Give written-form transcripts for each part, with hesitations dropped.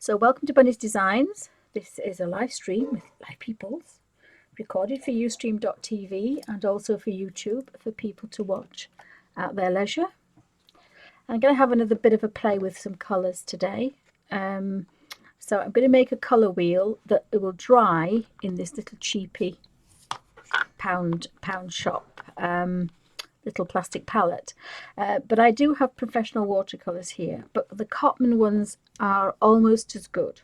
So welcome to Bunny's Designs. This is a live stream with live peoples, recorded for Ustream.tv and also for YouTube for people to watch at their leisure. I'm going to have another bit of a play with some colours today. So I'm going to make a colour wheel that it will dry in this little cheapy pound shop little plastic palette. But I do have professional watercolours here, but the Cotman ones are almost as good.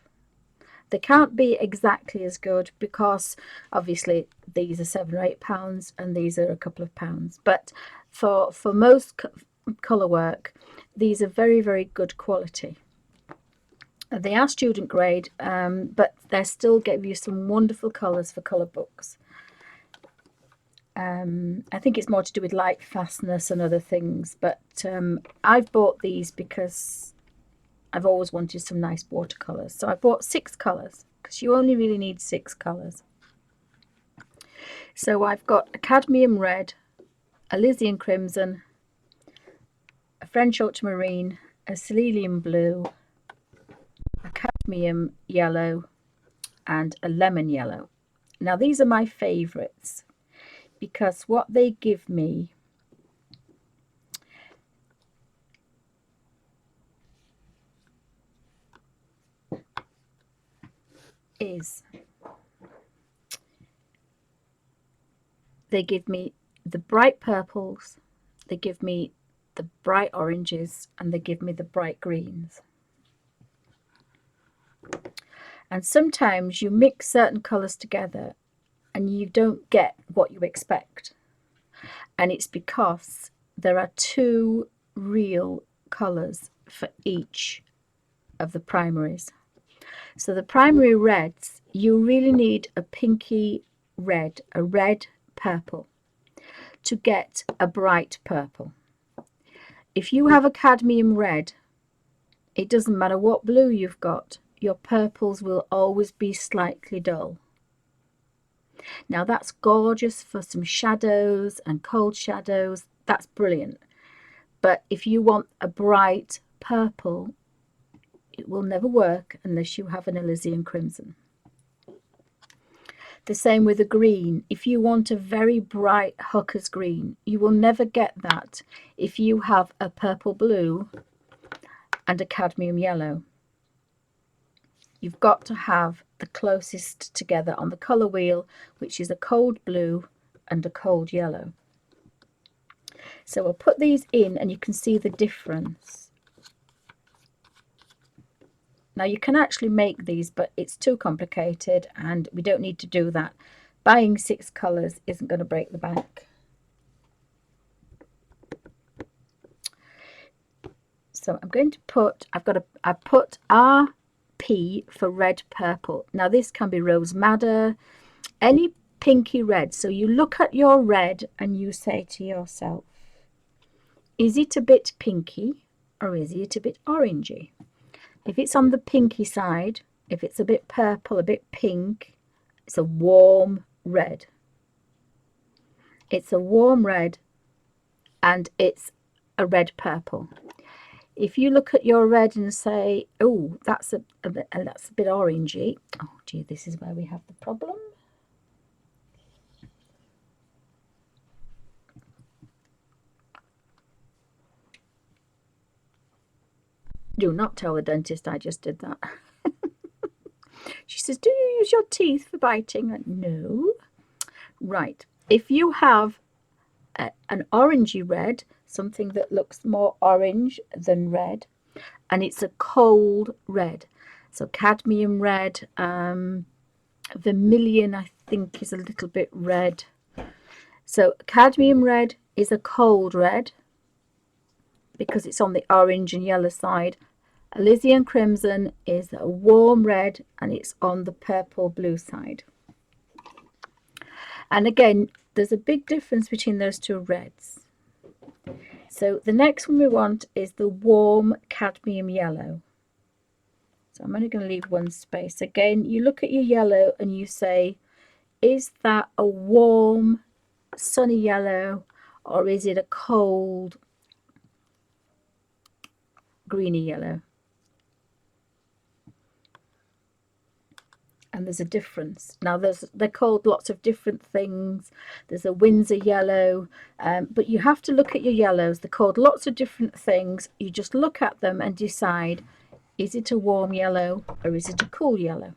They can't be exactly as good because obviously these are £7 or £8 and these are a couple of pounds. But for most colour work, these are very, very good quality. They are student grade, but they still give you some wonderful colours for colour books. I think it's more to do with light fastness and other things, but I've bought these because I've always wanted some nice watercolours. So I bought 6 colours because you only really need 6 colours. So I've got a cadmium red, a Lycian crimson, a French ultramarine, a cerulean blue, a cadmium yellow, and a lemon yellow. Now these are my favourites because what they give me is they give me the bright purples, they give me the bright oranges, and they give me the bright greens. And sometimes you mix certain colours together and you don't get what you expect. And it's because there are 2 real colours for each of the primaries. So the primary reds, you really need a pinky red, a red purple, to get a bright purple. If you have a cadmium red, it doesn't matter what blue you've got, your purples will always be slightly dull. Now that's gorgeous for some shadows and cold shadows, that's brilliant. But if you want a bright purple, it will never work unless you have an Elysian crimson. The same with a green. If you want a very bright Hooker's green, you will never get that if you have a purple blue and a cadmium yellow. You've got to have the closest together on the colour wheel, which is a cold blue and a cold yellow. So we'll put these in and you can see the difference. Now you can actually make these, but it's too complicated and we don't need to do that. Buying 6 colours isn't going to break the bank. So I'm going to put, I put RP for red purple. Now this can be rose madder, any pinky red. So you look at your red and you say to yourself, is it a bit pinky or is it a bit orangey? If it's on the pinky side, if it's a bit purple, a bit pink, it's a warm red. It's a warm red and it's a red purple. If you look at your red and say, oh, that's a bit orangey. Oh, gee, this is where we have the problem. Do not tell the dentist I just did that. She says, do you use your teeth for biting? No. Right. If you have an orangey red, something that looks more orange than red, and it's a cold red. So cadmium red, vermilion I think is a little bit red. So cadmium red is a cold red because it's on the orange and yellow side. Elysian crimson is a warm red and it's on the purple blue side. And again, there's a big difference between those 2 reds. So the next one we want is the warm cadmium yellow. So I'm only going to leave 1 space. Again, you look at your yellow and you say, is that a warm sunny yellow or is it a cold greeny yellow? and there's a difference. Now they're called lots of different things. There's a Windsor yellow, but you have to look at your yellows. They're called lots of different things. You just look at them and decide, is it a warm yellow or is it a cool yellow?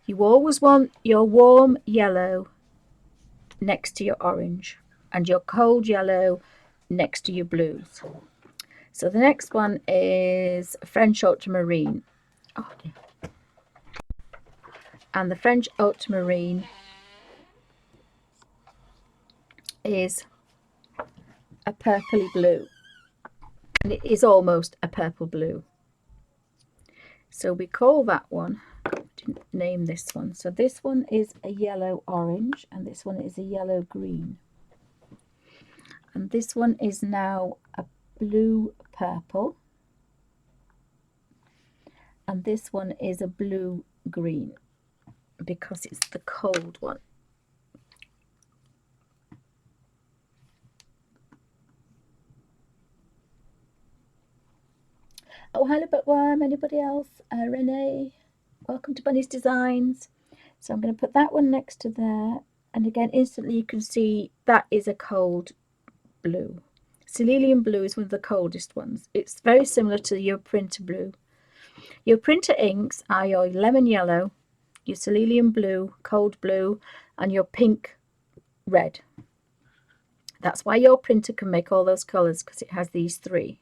You always want your warm yellow next to your orange and your cold yellow next to your blues. So the next one is French ultramarine. Oh dear. And the French ultramarine is a purpley blue, and it is almost a purple blue. So we call that one, I didn't name this one, so this one is a yellow orange and this one is a yellow green, and this one is now a blue purple, and this one is a blue green because it's the cold one. Oh, hello Bookworm, anybody else? Renee, welcome to Bunny's Designs. So I'm going to put that one next to there, and again instantly you can see that is a cold blue. Cerulean blue is one of the coldest ones. It's very similar to your printer blue. Your printer inks are your lemon yellow, your cerulean blue, cold blue, and your pink red. That's why your printer can make all those colours, because it has these three.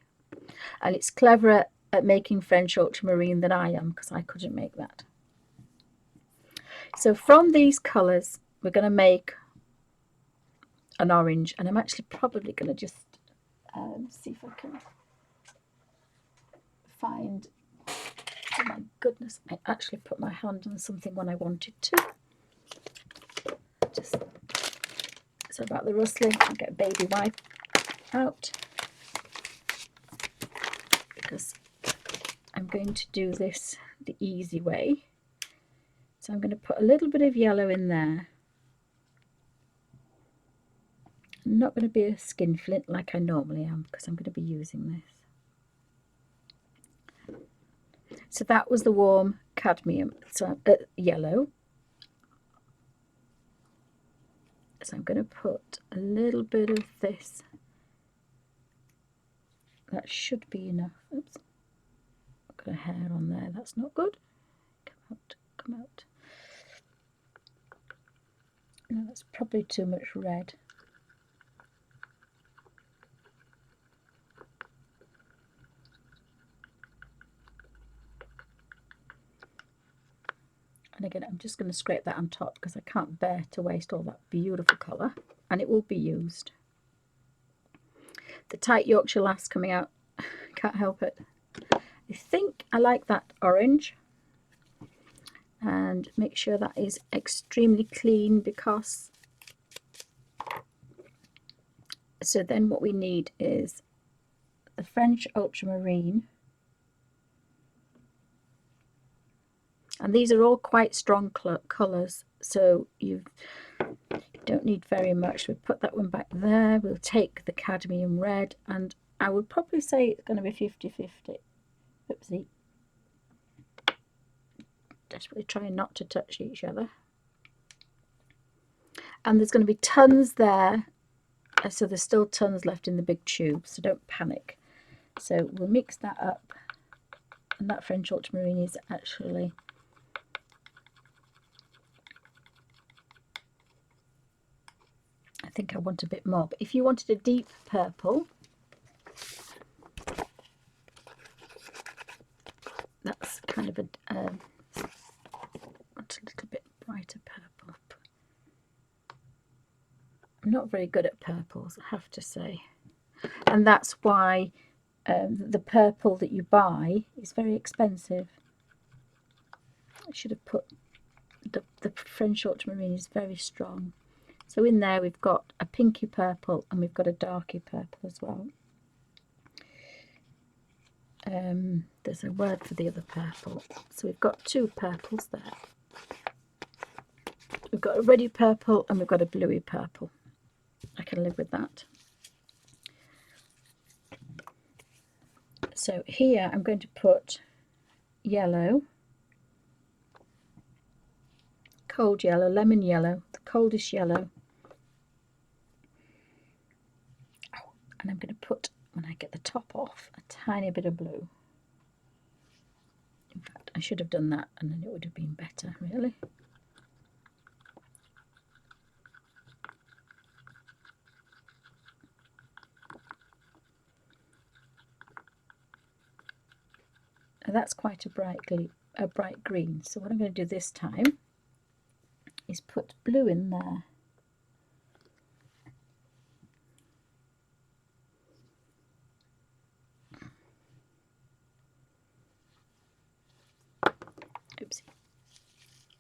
And it's cleverer at making French ultramarine than I am, because I couldn't make that. So from these colours we're going to make an orange, and I'm actually probably going to just see if I can find, oh my goodness, I actually put my hand on something when I wanted to. Just so about the rustling, I'll get a baby wipe out because I'm going to do this the easy way. So I'm going to put a little bit of yellow in there. I'm not going to be a skinflint like I normally am because I'm going to be using this. So that was the warm cadmium, so yellow. So I'm going to put a little bit of this. That should be enough. Oops, I've got a hair on there. That's not good. Come out, come out. No, that's probably too much red. And again, I'm just going to scrape that on top because I can't bear to waste all that beautiful colour, and it will be used. The tight Yorkshire lass coming out, can't help it. I think I like that orange, and make sure that is extremely clean, because so then what we need is the French ultramarine, and these are all quite strong colours, so you don't need very much. We'll put that one back there. We'll take the cadmium red, and I would probably say it's going to be 50-50. Oopsie. Desperately trying not to touch each other. And there's going to be tons there, so there's still tons left in the big tube, so don't panic. So we'll mix that up, and that French ultramarine is actually I think I want a bit more, but if you wanted a deep purple, that's kind of a want a little bit brighter purple. I'm not very good at purples, I have to say, and that's why the purple that you buy is very expensive. I should have put the French ultramarine is very strong. So in there we've got a pinky purple and we've got a darky purple as well. There's a word for the other purple. So we've got two purples there. We've got a reddy purple and we've got a bluey purple. I can live with that. So here I'm going to put yellow, cold yellow, lemon yellow, the coldest yellow. Oh, and I'm going to put, when I get the top off, a tiny bit of blue. In fact, I should have done that and then it would have been better, really. And that's quite a bright green. So what I'm going to do this time is put blue in there. Oopsie.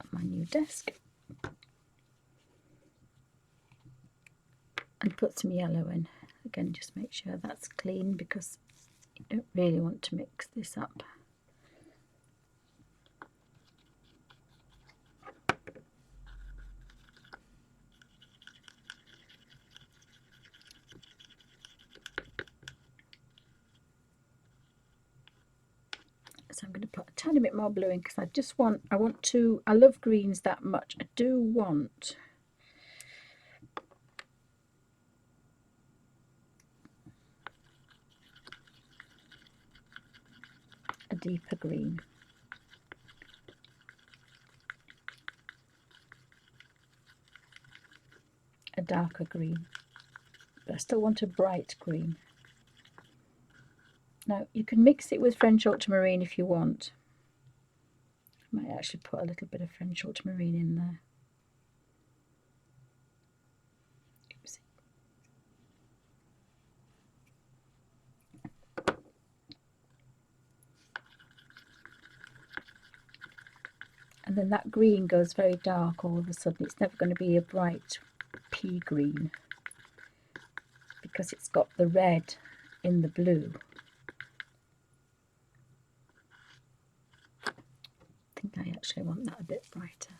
On my new desk. And put some yellow in. Again, just make sure that's clean because you don't really want to mix this up. So I'm going to put a tiny bit more blue in because I love greens that much. I do want a deeper green. A darker green. But I still want a bright green. Now, you can mix it with French ultramarine if you want. I might actually put a little bit of French ultramarine in there. Oops. And then that green goes very dark all of a sudden. It's never going to be a bright pea green because it's got the red in the blue. I think I actually want that a bit brighter.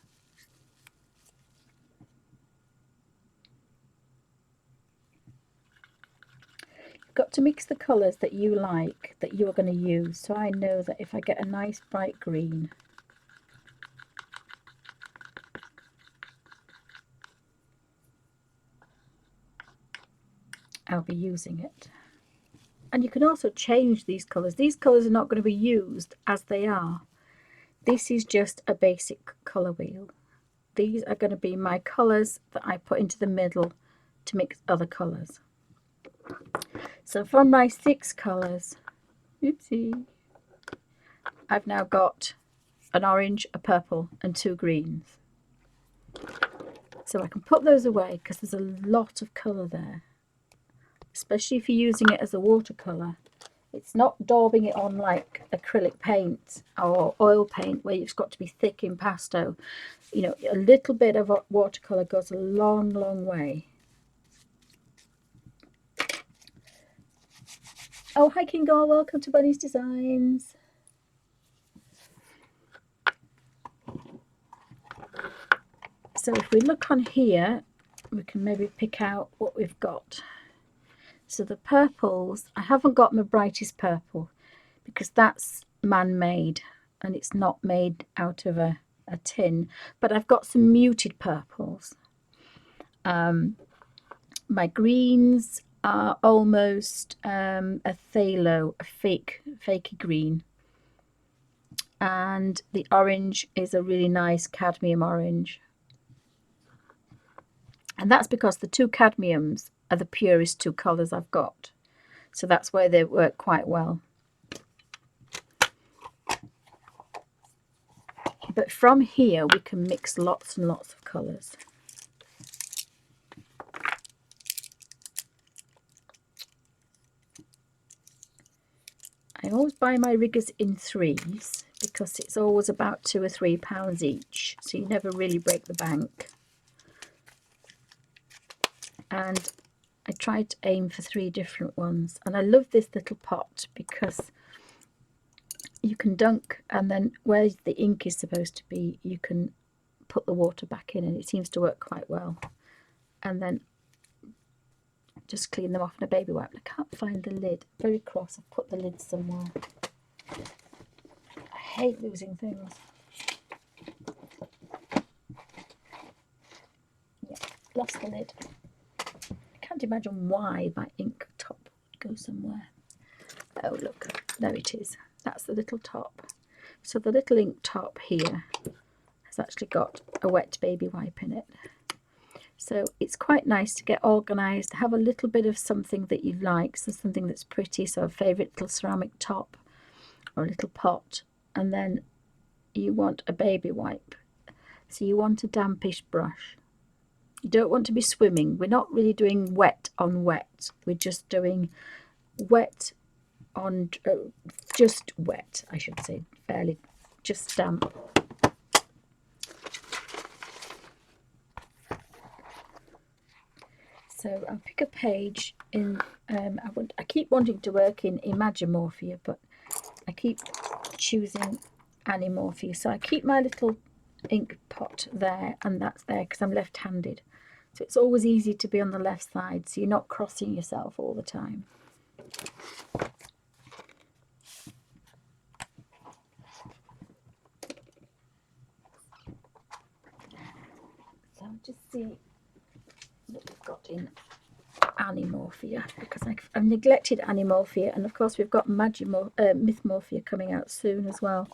You've got to mix the colours that you like, that you're going to use. So I know that if I get a nice bright green, I'll be using it. And you can also change these colours. These colours are not going to be used as they are. This is just a basic colour wheel. These are going to be my colours that I put into the middle to mix other colours. So from my 6 colours, oopsie, I've now got an orange, a purple and 2 greens. So I can put those away because there's a lot of colour there, especially if you're using it as a watercolour. It's not daubing it on like acrylic paint or oil paint where it's got to be thick impasto. You know, a little bit of watercolour goes a long, long way. Oh, hi Kingo, welcome to Bunny's Designs. So if we look on here, we can maybe pick out what we've got. So the purples, I haven't got my brightest purple because that's man-made and it's not made out of a tin, but I've got some muted purples. My greens are almost a phthalo, a fakey green, and the orange is a really nice cadmium orange. And that's because the 2 cadmiums are the purest 2 colours I've got. So that's why they work quite well. But from here we can mix lots and lots of colours. I always buy my riggers in 3s because it's always about £2 or £3 each. So you never really break the bank. And I try to aim for 3 different ones, and I love this little pot because you can dunk, and then where the ink is supposed to be you can put the water back in, and it seems to work quite well. And then just clean them off in a baby wipe. I can't find the lid, very cross. I've put the lid somewhere. I hate losing things. lost the lid. I can't imagine why my ink top would go somewhere. Oh look, there it is. That's the little top. So the little ink top here has actually got a wet baby wipe in it. So it's quite nice to get organised, have a little bit of something that you like, so something that's pretty, so a favourite little ceramic top or a little pot, and then you want a baby wipe. So you want a dampish brush. You don't want to be swimming. We're not really doing wet on wet. We're just doing wet on, just wet, I should say, fairly, just damp. So I'll pick a page in, I keep wanting to work in Animorphia, but I keep choosing Animorphia. So I keep my little ink pot there, and that's there because I'm left-handed. So it's always easy to be on the left side, so you're not crossing yourself all the time. So I'll just see what we've got in Animorphia, because I've neglected Animorphia, and of course we've got Mythmorphia coming out soon as well.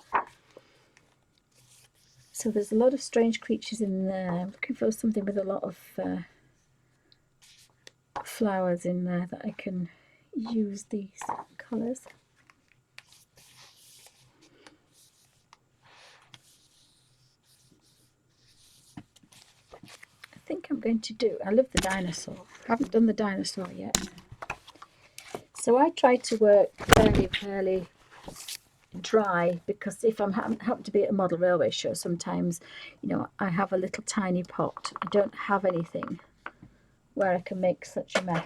So there's a lot of strange creatures in there. I'm looking for something with a lot of flowers in there that I can use these colours. I think I'm going to do, I love the dinosaur. I haven't done the dinosaur yet. So I try to work fairly dry, because if I'm happen to be at a model railway show, sometimes, you know, I have a little tiny pot. I don't have anything where I can make such a mess.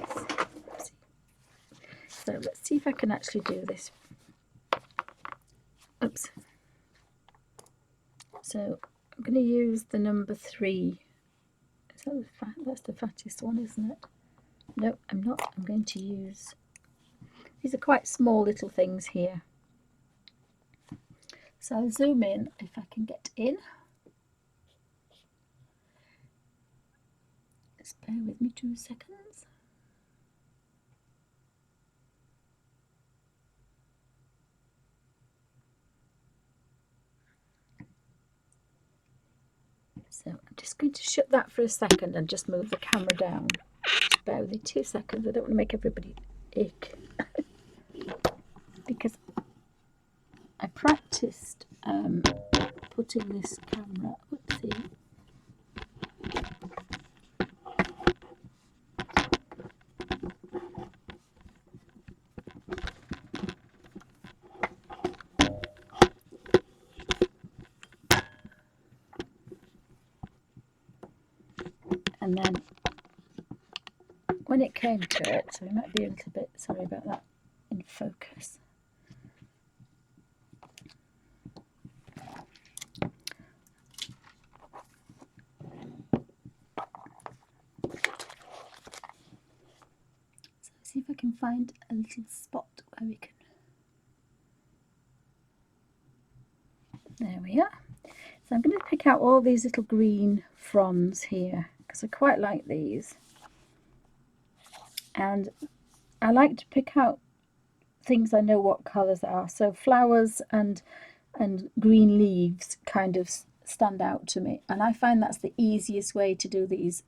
So let's see if I can actually do this. Oops. So I'm going to use the number 3. Is that that's the fattest one, isn't it? No, I'm not. I'm going to use, these are quite small little things here. So I'll zoom in if I can get in. Just bear with me 2 seconds. So I'm just going to shut that for a second and just move the camera down. Just bear with me 2 seconds. I don't want to make everybody ache. Because I practiced putting this camera, whoopsie. And then when it came to it, so we might be a little bit, sorry about that, in focus. So see if I can find a little spot where we can. There we are. So I'm going to pick out all these little green fronds here, because I quite like these. And I like to pick out things I know what colours are. So flowers and green leaves kind of stand out to me. And I find that's the easiest way to do these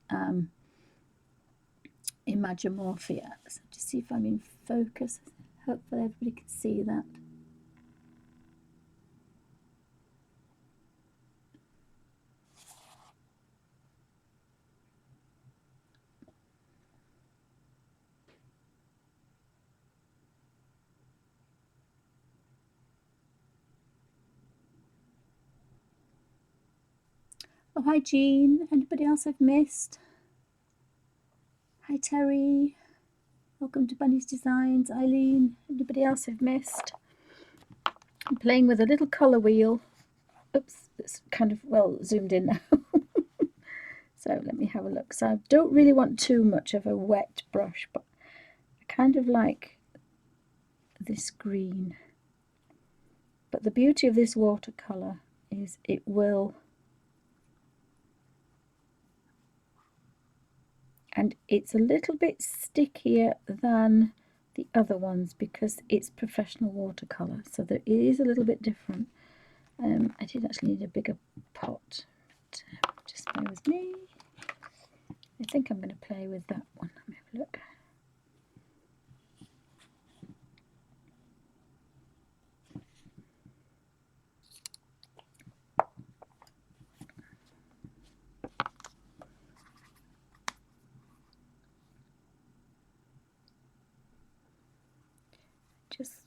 Animorphia. So just see if I'm in focus. Hopefully everybody can see that. Oh, hi Jean. Anybody else I've missed? Hi Terry. Welcome to Bunny's Designs. Eileen. Anybody else I've missed? I'm playing with a little colour wheel. Oops, it's kind of well zoomed in now. So let me have a look. So I don't really want too much of a wet brush, but I kind of like this green. But the beauty of this watercolour is it will and it's a little bit stickier than the other ones because it's professional watercolor, so that it is a little bit different. I did actually need a bigger pot, but just bear with me. I think I'm going to play with that one. Let me have a look. Just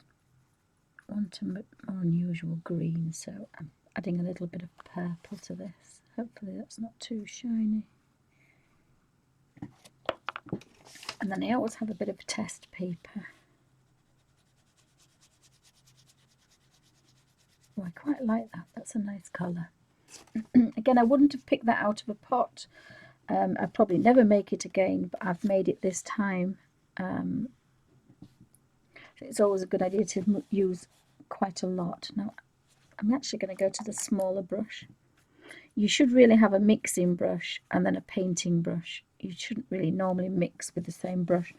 want a more unusual green, so I'm adding a little bit of purple to this. Hopefully that's not too shiny. And then I always have a bit of test paper. Oh, I quite like that. That's a nice colour. Again, I wouldn't have picked that out of a pot. I'd probably never make it again, but I've made it this time. It's always a good idea to use quite a lot. Now, I'm actually going to go to the smaller brush. You should really have a mixing brush and then a painting brush. You shouldn't really normally mix with the same brush.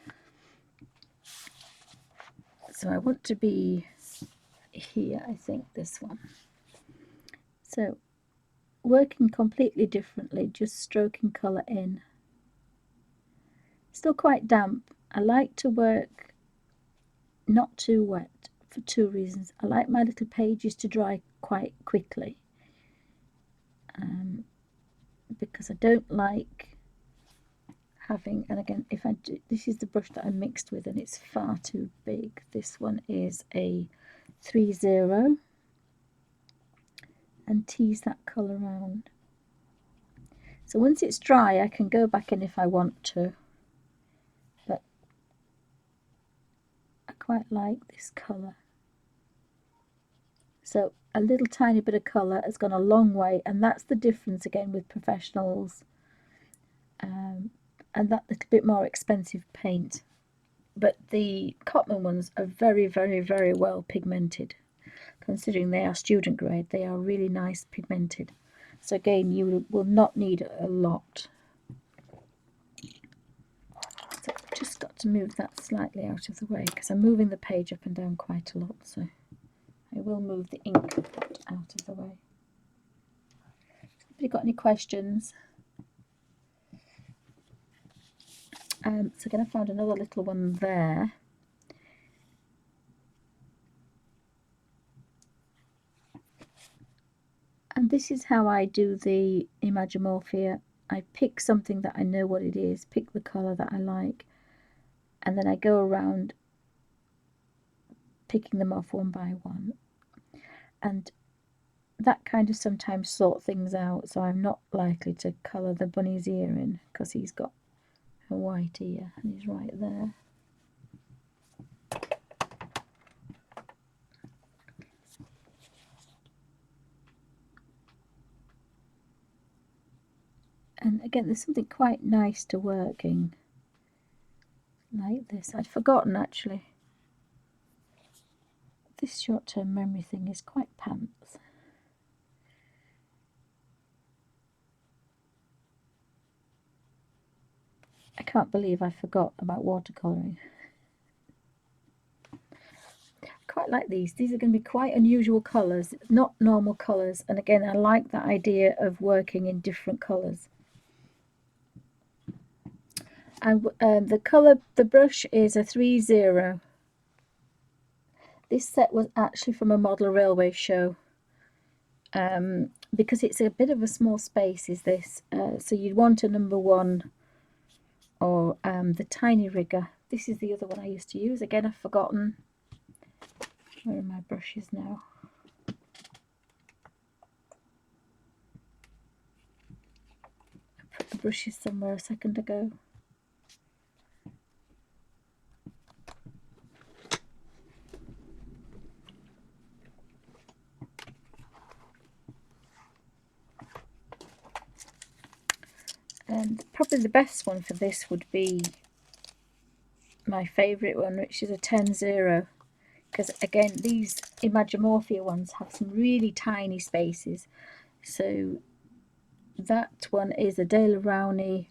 So I want to be here, I think, this one. So working completely differently, just stroking colour in. Still quite damp. I like to work not too wet for two reasons. I like my little pages to dry quite quickly, because I don't like having, and again, if I do, this is the brush that I mixed with and it's far too big. This one is a 30 and tease that colour around. So once it's dry, I can go back in if I want to, but I quite like this colour. So a little tiny bit of colour has gone a long way, and that's the difference again with professionals and that little bit more expensive paint. But the Cotman ones are very, very, very well pigmented. Considering they are student grade, they are really nice pigmented. So again, you will not need a lot. So I've just got to move that slightly out of the way because I'm moving the page up and down quite a lot. So I will move the ink pot out of the way. Have you got any questions? So again, I found another little one there. And this is how I do the Animorphia. I pick something that I know what it is, pick the colour that I like, and then I go around picking them off one by one. And that kind of sometimes sort things out, so I'm not likely to colour the bunny's ear in because he's got a white ear and he's right there. And again, there's something quite nice to working like this. I'd forgotten actually. This short-term memory thing is quite pants. I can't believe I forgot about watercolouring. Quite like these. These are going to be quite unusual colours, not normal colours. And again, I like that idea of working in different colours. And the colour, the brush is a 30. This set was actually from a model railway show. Because it's a bit of a small space, is this. So you'd want a number 1 or the tiny rigger. This is the other one I used to use. Again, I've forgotten. Where are my brushes now? I put the brushes somewhere a second ago. And probably the best one for this would be my favourite one, which is a 10-0. Because again, these Animorphia ones have some really tiny spaces. So that one is a Dale Rowney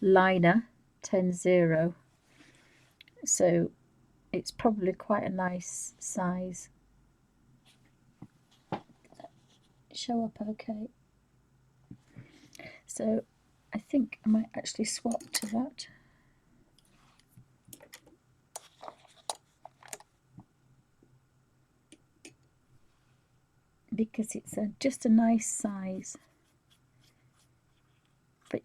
liner. 10-0, so it's probably quite a nice size. Show up okay. So I think I might actually swap to that. Because it's just a nice size. But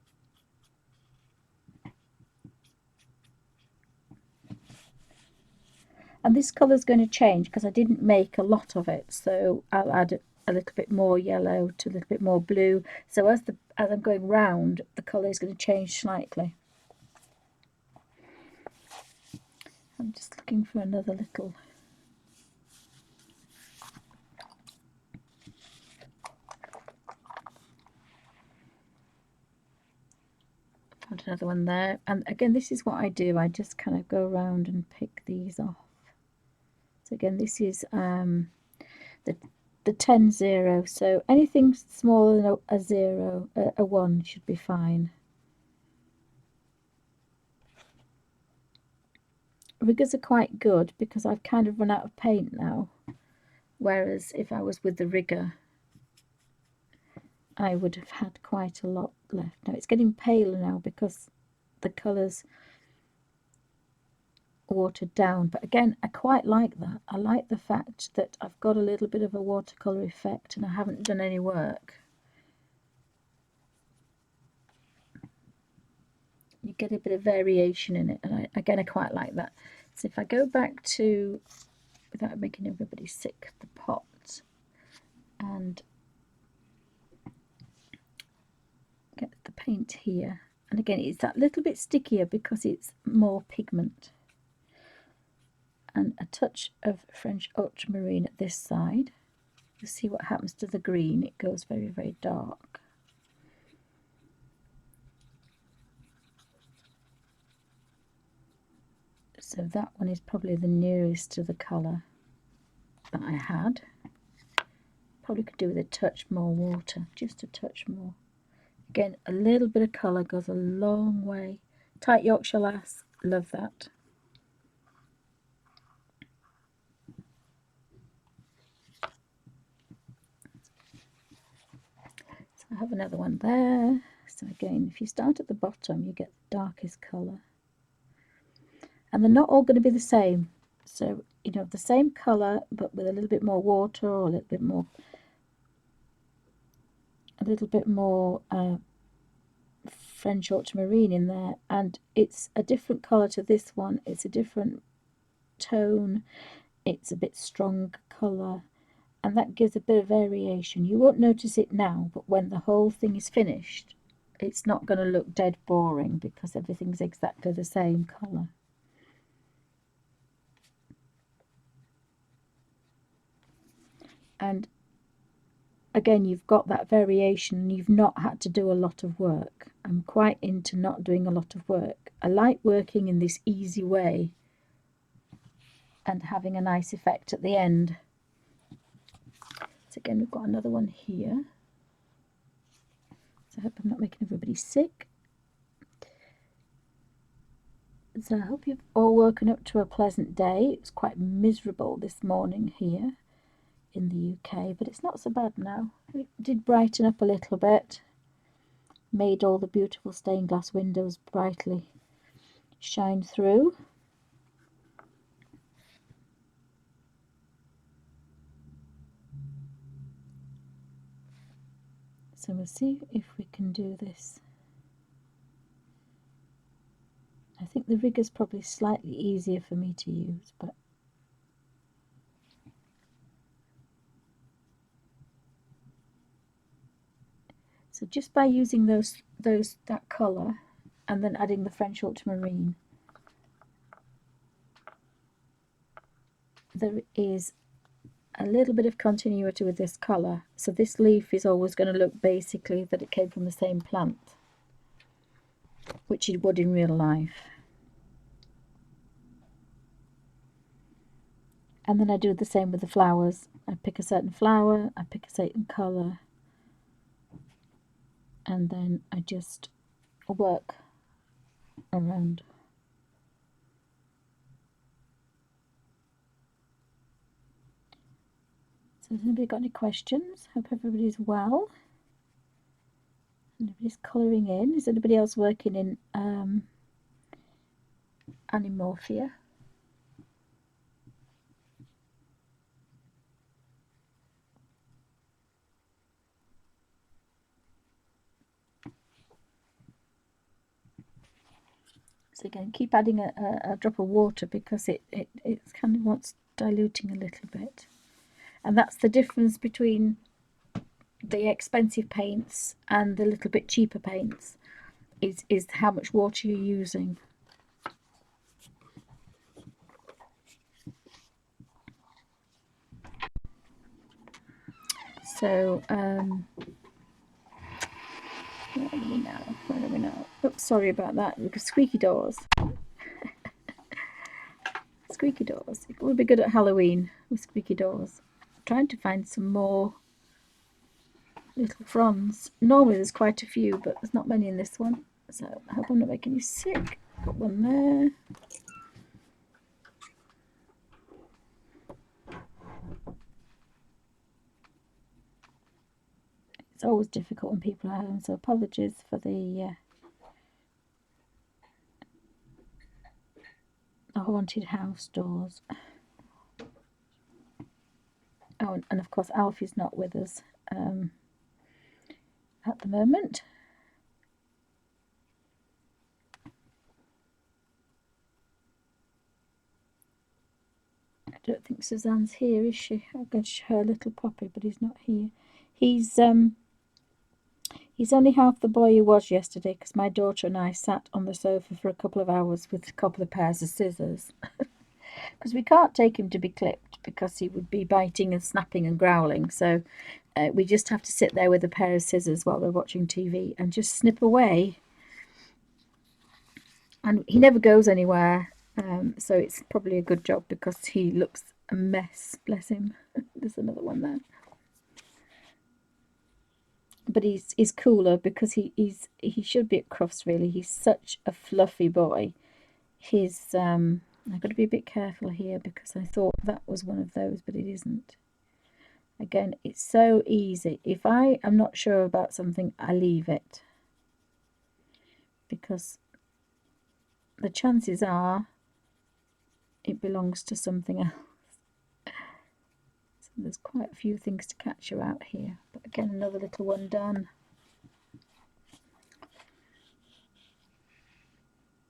and this colour is going to change because I didn't make a lot of it, so I'll add a little bit more yellow to a little bit more blue. So as I'm going round, the colour is going to change slightly. I'm just looking for another little. Found another one there, and again this is what I do. I just kind of go around and pick these off. So again, this is the 10-0, so anything smaller than a 0, a 1 should be fine. Riggers are quite good because I've kind of run out of paint now, whereas if I was with the rigger I would have had quite a lot left. Now it's getting paler now because the colours watered down, but again I quite like that. I like the fact that I've got a little bit of a watercolour effect and I haven't done any work. You get a bit of variation in it, and again I quite like that. So if I go back to, without making everybody sick, the pot, and get the paint here, and again it's that little bit stickier because it's more pigment, and a touch of French ultramarine at this side. You'll see what happens to the green, it goes very, very dark. So that one is probably the nearest to the colour that I had. Probably could do with a touch more water, just a touch more. Again, a little bit of colour goes a long way. Tight Yorkshire Lass, love that. So I have another one there. So again, if you start at the bottom, you get the darkest colour. And they're not all going to be the same. So, you know, the same colour, but with a little bit more water or a little bit more French ultramarine in there, and it's a different colour to this one. It's a different tone, it's a bit stronger colour, and that gives a bit of variation. You won't notice it now, but when the whole thing is finished, it's not going to look dead boring because everything's exactly the same colour. And again, you've got that variation and you've not had to do a lot of work. I'm quite into not doing a lot of work. I like working in this easy way and having a nice effect at the end. So again, we've got another one here. So I hope I'm not making everybody sick. So I hope you've all woken up to a pleasant day. It was quite miserable this morning here in the UK, but it's not so bad now. It did brighten up a little bit, made all the beautiful stained glass windows brightly shine through. So we'll see if we can do this. I think the rigger's probably slightly easier for me to use, but so just by using that colour and then adding the French ultramarine, there is a little bit of continuity with this colour. So this leaf is always going to look basically that it came from the same plant, which it would in real life. And then I do the same with the flowers. I pick a certain flower, I pick a certain colour, and then I just work around. So has anybody got any questions? Hope everybody's well. Anybody's colouring in. Is anybody else working in Animorphia? So again, keep adding a drop of water because it kind of wants diluting a little bit. And that's the difference between the expensive paints and the little bit cheaper paints, is how much water you're using. So where are we now? Where are we now? Oops, sorry about that. Because squeaky doors. Squeaky doors. It would be good at Halloween with squeaky doors. I'm trying to find some more little fronds. Normally there's quite a few, but there's not many in this one. So I hope I'm not making you sick. Got one there. It's always difficult when people are home, so apologies for the haunted house doors. Oh, and of course Alfie's not with us at the moment. I don't think Suzanne's here, is she? I'm going to show her little puppy, but he's not here. He's only half the boy he was yesterday, because my daughter and I sat on the sofa for a couple of hours with a couple of pairs of scissors. Because we can't take him to be clipped because he would be biting and snapping and growling. So we just have to sit there with a pair of scissors while we're watching TV and just snip away. And he never goes anywhere, so it's probably a good job because he looks a mess, bless him. There's another one there. But he's cooler because he should be at Crufts, really. He's such a fluffy boy. His I've got to be a bit careful here because I thought that was one of those, but it isn't. Again, it's so easy. If I am not sure about something, I leave it, because the chances are it belongs to something else. So there's quite a few things to catch you out here. But again, another little one done.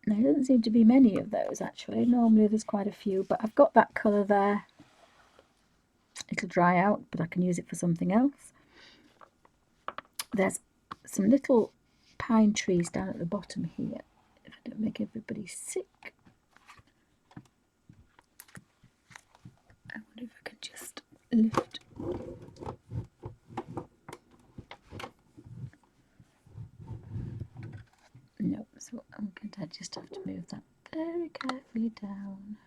There doesn't seem to be many of those, actually. Normally there's quite a few, but I've got that colour there. It'll dry out, but I can use it for something else. There's some little pine trees down at the bottom here, if I don't make everybody sick. I wonder if I could just lift. No, so I'm going to just have to move that very carefully down.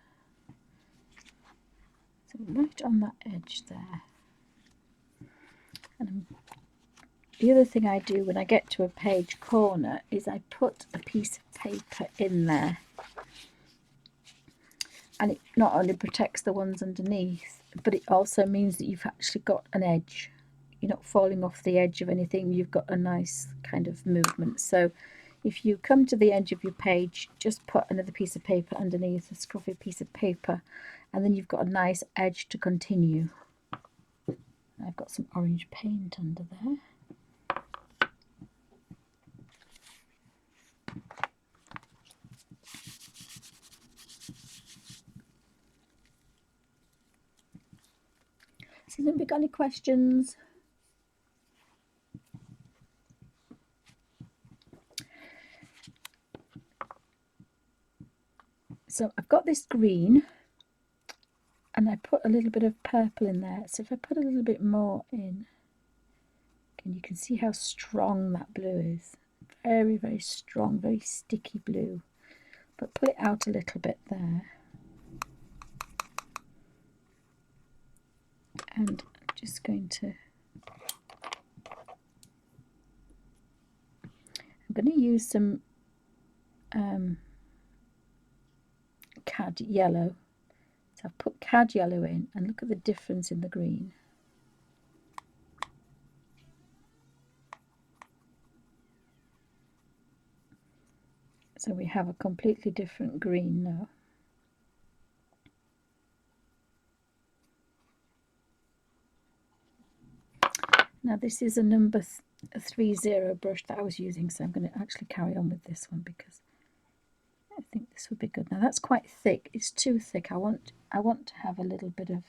So right on that edge there. And the other thing I do when I get to a page corner is I put a piece of paper in there. And it not only protects the ones underneath, but it also means that you've actually got an edge. You're not falling off the edge of anything, you've got a nice kind of movement. So if you come to the edge of your page, just put another piece of paper underneath, a scruffy piece of paper, and then you've got a nice edge to continue. I've got some orange paint under there. So, has anybody got any questions? So I've got this green and I put a little bit of purple in there. So if I put a little bit more in, and you can see how strong that blue is. Very, very strong, very sticky blue. But pull it out a little bit there. And I'm just going to use some cad yellow. So I've put cad yellow in, and look at the difference in the green. So we have a completely different green now. Now this is a number 30 brush that I was using, so I'm going to actually carry on with this one because I think this would be good. Now that's quite thick. It's too thick. I want to have a little bit of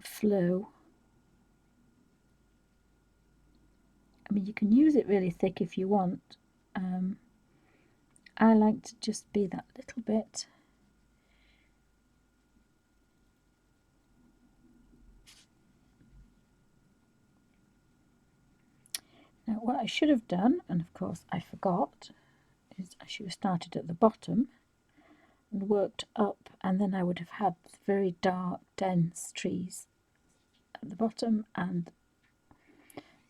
flow. I mean, you can use it really thick if you want. I like to just be that little bit. Now what I should have done, and of course I forgot, is I should have started at the bottom and worked up, and then I would have had very dark, dense trees at the bottom, and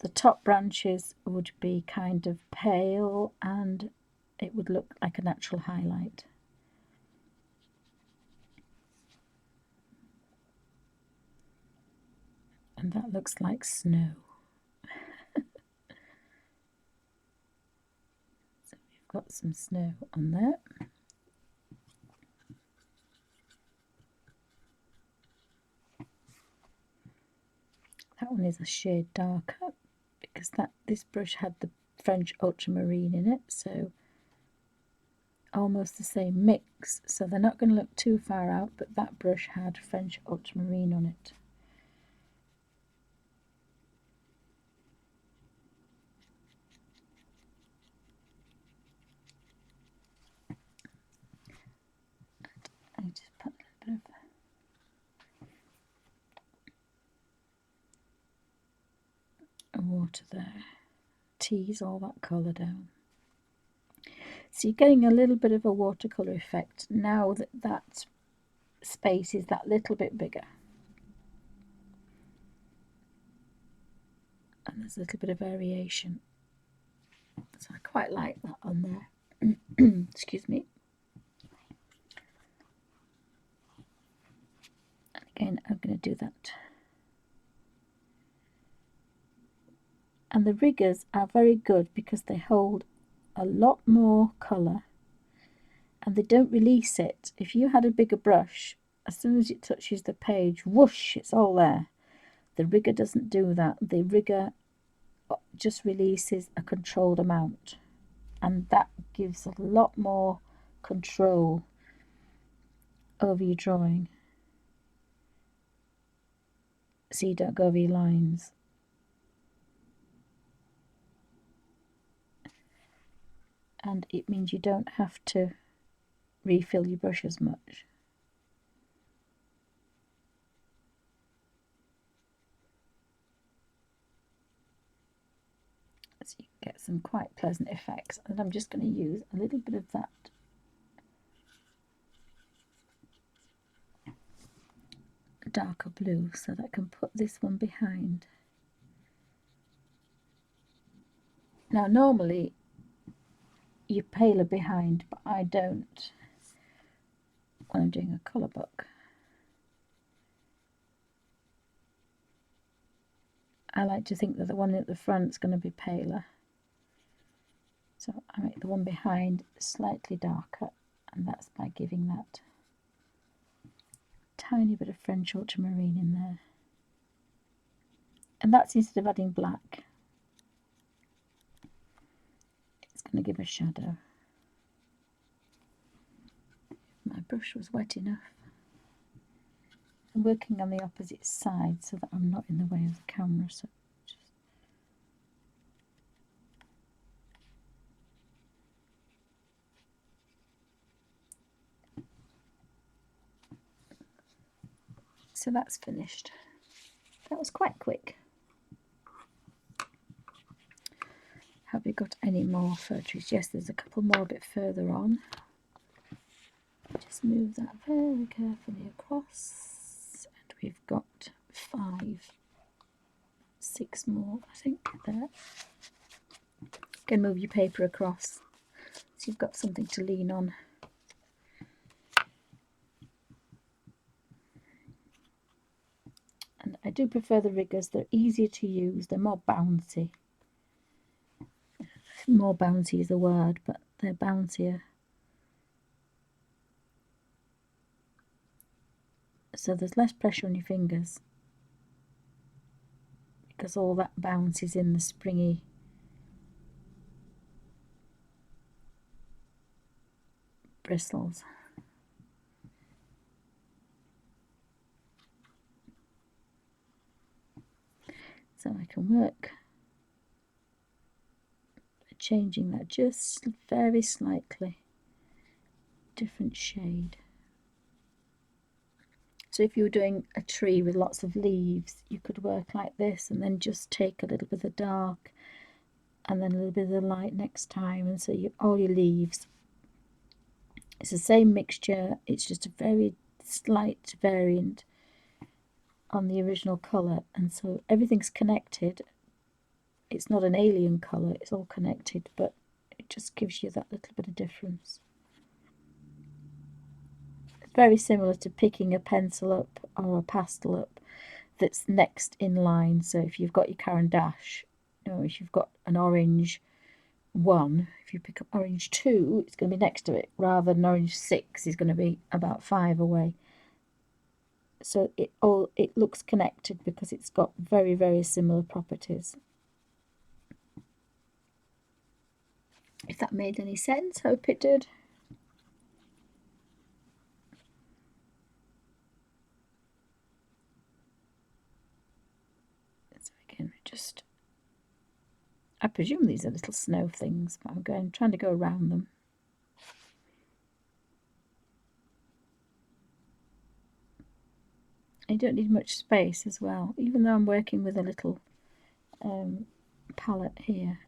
the top branches would be kind of pale, and it would look like a natural highlight. And that looks like snow. So we've got some snow on there. That one is a shade darker because this brush had the French ultramarine in it, so almost the same mix, so they're not going to look too far out, but that brush had French ultramarine on it. I just put a little bit of water there, tease all that colour down. So you're getting a little bit of a watercolour effect now that that space is that little bit bigger. And there's a little bit of variation. So I quite like that on there. Excuse me. And again, I'm going to do that. And the riggers are very good because they hold a lot more colour and they don't release it. If you had a bigger brush, as soon as it touches the page, whoosh, it's all there. The rigger doesn't do that. The rigger just releases a controlled amount, and that gives a lot more control over your drawing, so you don't go over your lines. And it means you don't have to refill your brush as much. So you get some quite pleasant effects. And I'm just going to use a little bit of that darker blue so that I can put this one behind. Now normally you paler behind, but I don't when I'm doing a colour book. I like to think that the one at the front is going to be paler. So I make the one behind slightly darker, and that's by giving that tiny bit of French ultramarine in there. And that's instead of adding black. It's going to give a shadow. My brush was wet enough. I'm working on the opposite side so that I'm not in the way of the camera. So that's finished. That was quite quick. Have we got any more fir trees? Yes, there's a couple more a bit further on. Just move that very carefully across, and we've got 5, 6 more, I think, there. can move your paper across so you've got something to lean on. And I do prefer the riggers. They're easier to use, they're more bouncy. More bouncy is the word, but they're bouncier. So there's less pressure on your fingers because all that bounce is in the springy bristles. So I can work by changing that just very slightly, different shade. So if you were doing a tree with lots of leaves, you could work like this and then just take a little bit of the dark and then a little bit of the light next time, and so all your leaves, it's the same mixture, it's just a very slight variant on the original colour, and so everything's connected. It's not an alien colour, it's all connected, but it just gives you that little bit of difference. It's very similar to picking a pencil up or a pastel up that's next in line. So if you've got your Caran d'Ache, if you've got an orange 1, if you pick up orange 2, it's going to be next to it, rather than orange 6 is going to be about 5 away. So it looks connected because it's got very, very similar properties. If that made any sense, hope it did. So again, I presume these are little snow things, but I'm trying to go around them. You don't need much space as well, even though I'm working with a little palette here.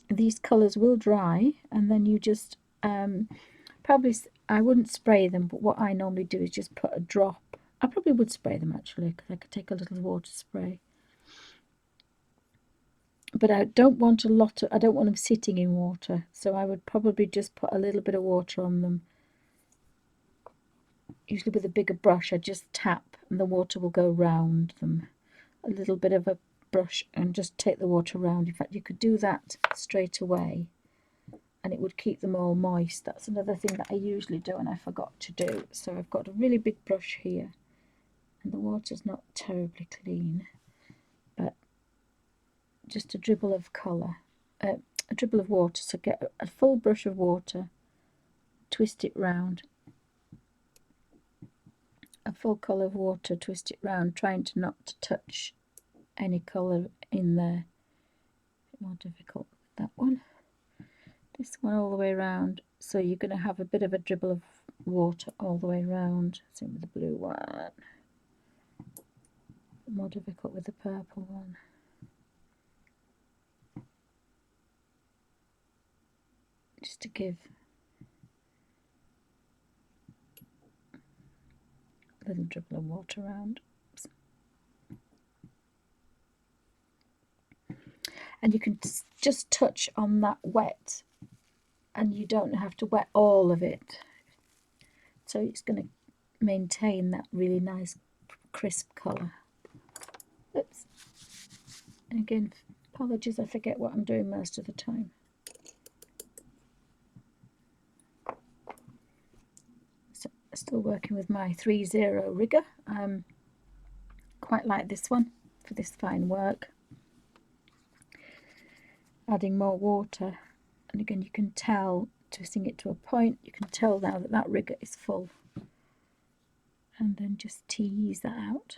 These colours will dry, and then you just probably, I wouldn't spray them, but what I normally do is just put a drop. I probably would spray them actually, because I could take a little water spray. But I don't want I don't want them sitting in water, so I would probably just put a little bit of water on them. Usually with a bigger brush, I just tap and the water will go round them. A little bit of a brush and just take the water around. In fact, you could do that straight away and it would keep them all moist. That's another thing that I usually do and I forgot to do. So I've got a really big brush here and the water's not terribly clean, but just a dribble of colour, a dribble of water. So get a full brush of water, twist it round, a full colour of water, twist it round, trying to not to touch any colour in there. A bit more difficult with that one. This one all the way around, so you're going to have a bit of a dribble of water all the way around. Same with the blue one. More difficult with the purple one. Just to give a little dribble of water around. Oops. And you can just touch on that wet, and you don't have to wet all of it. So it's going to maintain that really nice crisp colour. Oops. And again, apologies, I forget what I'm doing most of the time. So still working with my 3-0 rigger. Quite like this one for this fine work. Adding more water, and again you can tell, twisting it to a point, you can tell now that that rigger is full, and then just tease that out.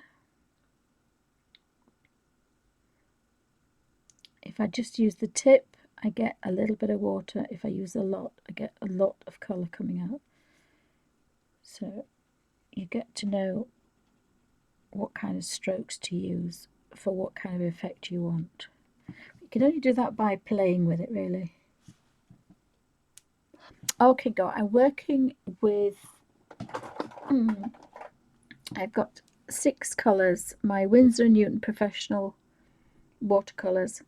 If I just use the tip, I get a little bit of water. If I use a lot, I get a lot of colour coming out. So you get to know what kind of strokes to use for what kind of effect you want. You can only do that by playing with it, really. Okay, go. I'm working with, I've got 6 colours. My Windsor Newton Professional watercolours.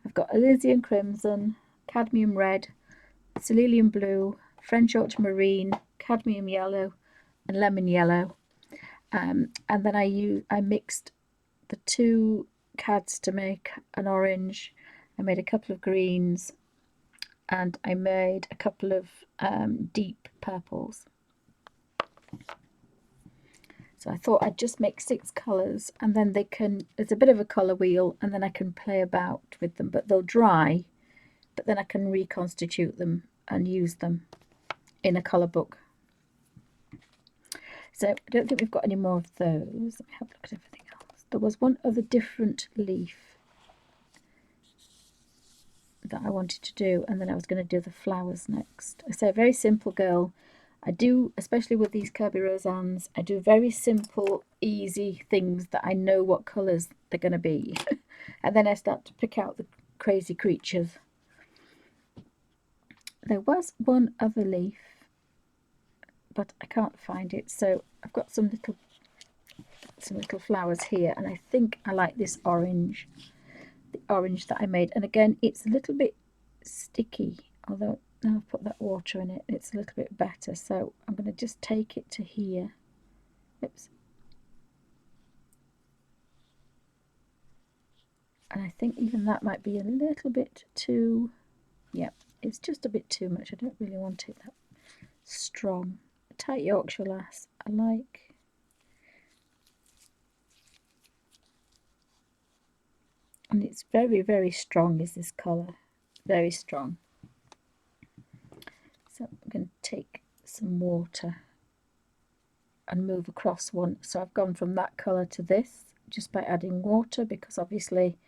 I've got alizarin crimson, cadmium red, cerulean blue, French ultramarine, cadmium yellow and lemon yellow. And then I mixed the two cads to make an orange. I made a couple of greens and I made a couple of deep purples. So I thought I'd just make 6 colours, and then there's a bit of a colour wheel, and then I can play about with them, but they'll dry, but then I can reconstitute them and use them in a colour book. So I don't think we've got any more of those. Let me have a look at everything else. There was one other different leaf that I wanted to do, and then I was going to do the flowers next. I say a very simple girl. I do, especially with these Kerby Rosanes, I do very simple, easy things that I know what colours they're going to be. And then I start to pick out the crazy creatures. There was one other leaf, but I can't find it. So I've got some little flowers here, and I think I like this orange. The orange that I made. And again, it's a little bit sticky, although now I've put that water in it, it's a little bit better. So I'm going to just take it to here. Oops. And I think even that might be a little bit too, yeah, it's just a bit too much. I don't really want it that strong. Tight Yorkshire lass, I like. And it's very, very strong is this colour. Very strong. So I'm going to take some water and move across one. So I've gone from that colour to this just by adding water, because obviously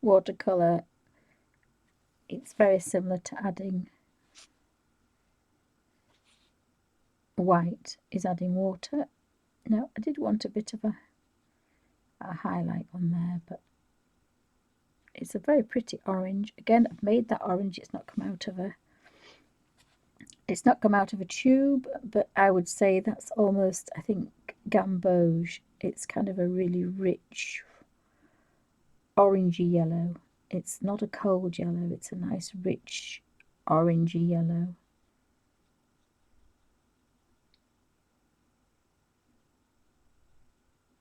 watercolour, it's very similar to adding white is adding water. Now I did want a bit of a highlight on there, but it's a very pretty orange. Again, I've made that orange, it's not come out of a tube, but I would say that's almost, I think, gamboge. It's kind of a really rich orangey yellow. It's not a cold yellow, it's a nice rich orangey yellow.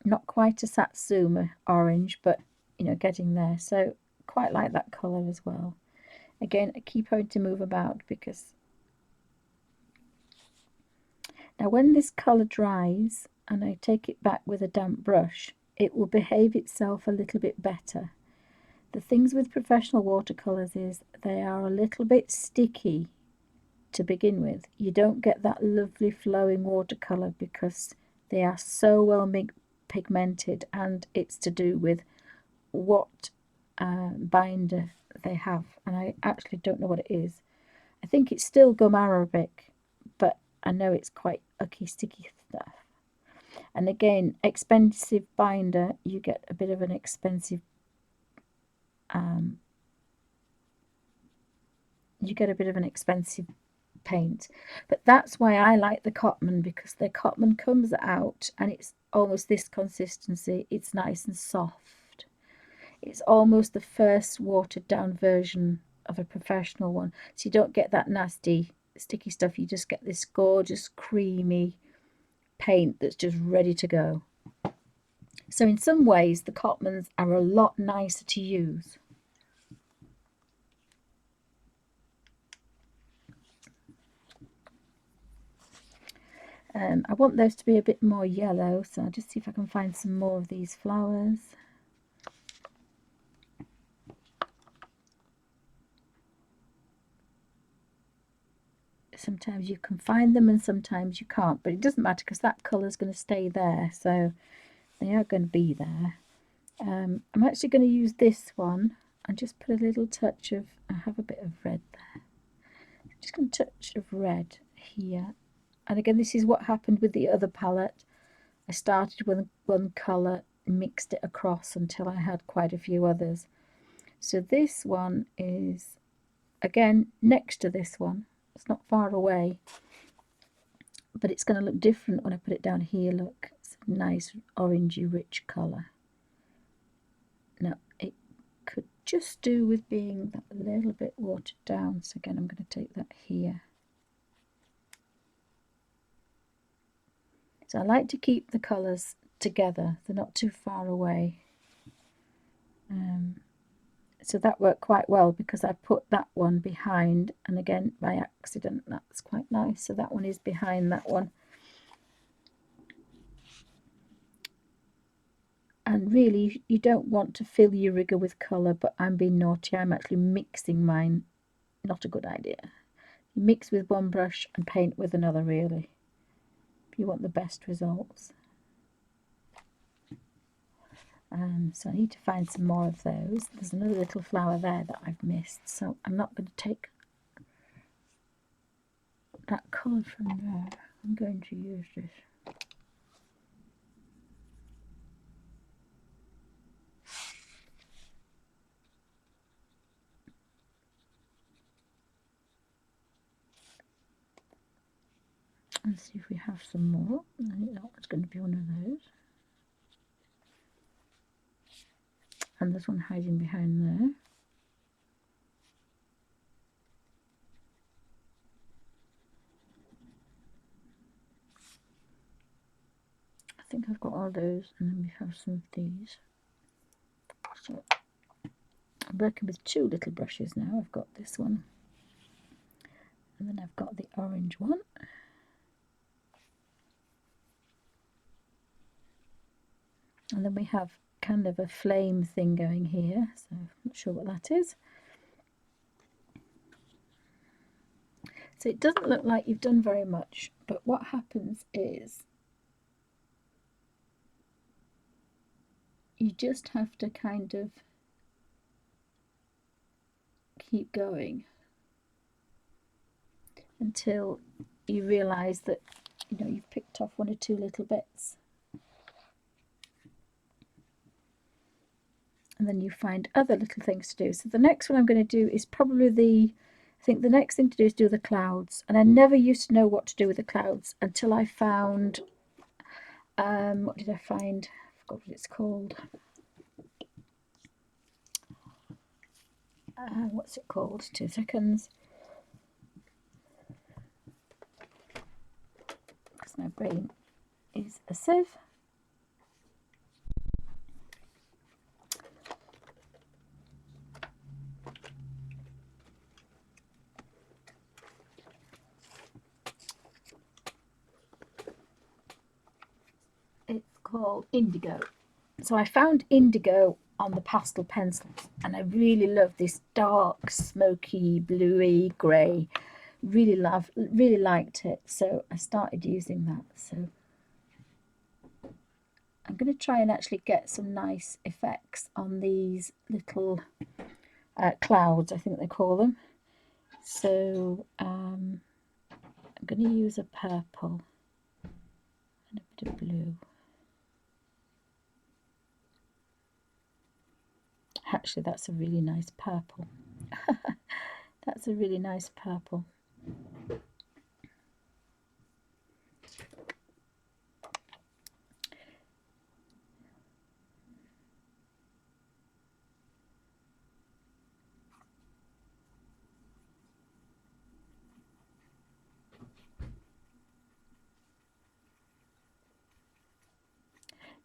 Not quite a Satsuma orange, but you know, getting there. So quite like that colour as well. Again, I keep having to move about because now when this colour dries and I take it back with a damp brush, it will behave itself a little bit better. The things with professional watercolours is they are a little bit sticky to begin with. You don't get that lovely flowing watercolour because they are so well pigmented, and it's to do with what binder they have, and I actually don't know what it is. I think it's still gum arabic, but I know it's quite icky, sticky stuff. And again, expensive binder, you get a bit of an expensive paint. But that's why I like the Cotman, because the Cotman comes out and it's almost this consistency. It's nice and soft. It's almost the first watered down version of a professional one. So you don't get that nasty sticky stuff. You just get this gorgeous creamy paint that's just ready to go. So in some ways the Cotmans are a lot nicer to use. I want those to be a bit more yellow, so I'll just see if I can find some more of these flowers. Sometimes you can find them and sometimes you can't, but it doesn't matter because that colour is going to stay there, so they are going to be there. I'm actually going to use this one and just put a little touch of, I have a bit of red there, just going to touch of red here. And again, this is what happened with the other palette. I started with one colour, mixed it across until I had quite a few others. So this one is, again, next to this one. It's not far away, but it's going to look different when I put it down here. Look, it's a nice orangey rich colour. Now, it could just do with being a little bit watered down. So again, I'm going to take that here. So I like to keep the colours together, they're not too far away. So that worked quite well because I put that one behind, and again by accident, that's quite nice. So that one is behind that one. And really, you don't want to fill your rigger with colour, but I'm being naughty. I'm actually mixing mine. Not a good idea. You mix with one brush and paint with another, really, if you want the best results. So I need to find some more of those. There's another little flower there that I've missed, so I'm not going to take that colour from there. I'm going to use this. Let's see if we have some more. I think that one's going to be one of those. And there's one hiding behind there. I think I've got all those, and then we have some of these. So I'm working with two little brushes now. I've got this one, and then I've got the orange one. And then we have kind of a flame thing going here, so I'm not sure what that is. So it doesn't look like you've done very much, but what happens is you just have to kind of keep going until you realise that, you know, you've picked off one or two little bits. And then you find other little things to do. So the next one I'm going to do is probably I think the next thing to do is do the clouds. And I never used to know what to do with the clouds until I found, what did I find? I forgot what it's called. What's it called? 2 seconds. Because my brain is a sieve. It's called indigo. So I found indigo on the pastel pencils, and I really love this dark, smoky, bluey grey. Really liked it, so I started using that. So I'm going to try and actually get some nice effects on these little clouds, I think they call them. So I'm going to use a purple and a bit of blue. Actually, that's a really nice purple. That's a really nice purple.